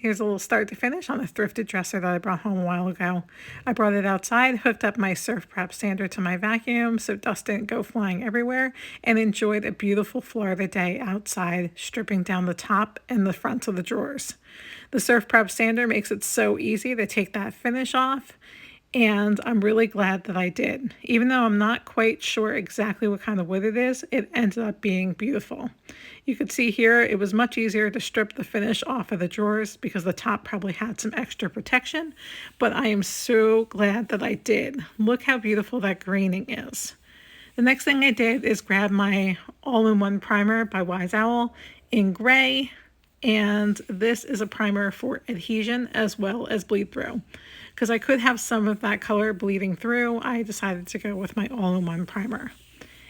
Here's a little start to finish on a thrifted dresser that I brought home a while ago. I brought it outside, hooked up my surf prep sander to my vacuum so dust didn't go flying everywhere, and enjoyed a beautiful Florida day outside, stripping down the top and the fronts of the drawers. The surf prep sander makes it so easy to take that finish off, and I'm really glad that I did. Even though I'm not quite sure exactly what kind of wood it is, it ended up being beautiful. You could see here it was much easier to strip the finish off of the drawers because the top probably had some extra protection, but I am so glad that I did. Look how beautiful that graining is. The next thing I did is grab my all-in-one primer by Wise Owl in gray, and this is a primer for adhesion as well as bleed through. Because I could have some of that color bleeding through, I decided to go with my all-in-one primer.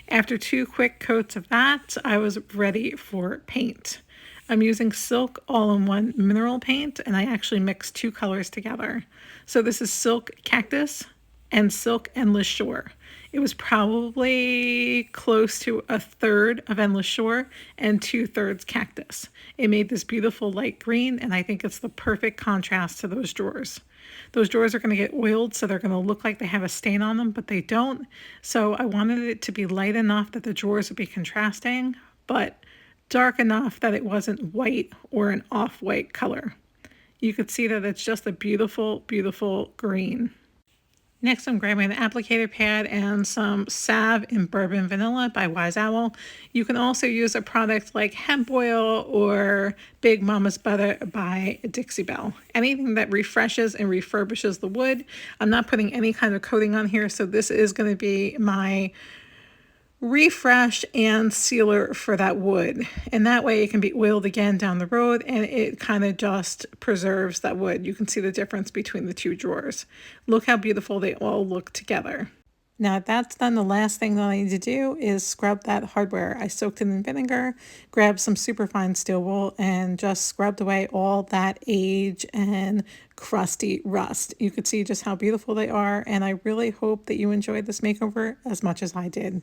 After 2 quick coats of that, I was ready for paint. I'm using Silk all-in-one mineral paint, and I actually mixed 2 colors together. So this is Silk Cactus and Silk Endless Shore. It was probably close to 1/3 of Endless Shore and 2/3 Cactus. It made this beautiful light green, and I think it's the perfect contrast to those drawers. Those drawers are going to get oiled, so they're going to look like they have a stain on them, but they don't. So I wanted it to be light enough that the drawers would be contrasting, but dark enough that it wasn't white or an off-white color. You could see that it's just a beautiful, beautiful green. Next, I'm grabbing an applicator pad and some salve in Bourbon Vanilla by Wise Owl. You can also use a product like hemp oil or Big Mama's Butter by Dixie Belle. Anything that refreshes and refurbishes the wood. I'm not putting any kind of coating on here, so this is going to be my refresh and sealer for that wood, and that way it can be oiled again down the road, and it kind of just preserves that wood. You can see the difference between the 2 drawers. Look how beautiful they all look together. Now that's done, the last thing that I need to do is scrub that hardware. I soaked it in vinegar, grabbed some superfine steel wool, and just scrubbed away all that age and crusty rust. You could see just how beautiful they are, and I really hope that you enjoyed this makeover as much as I did.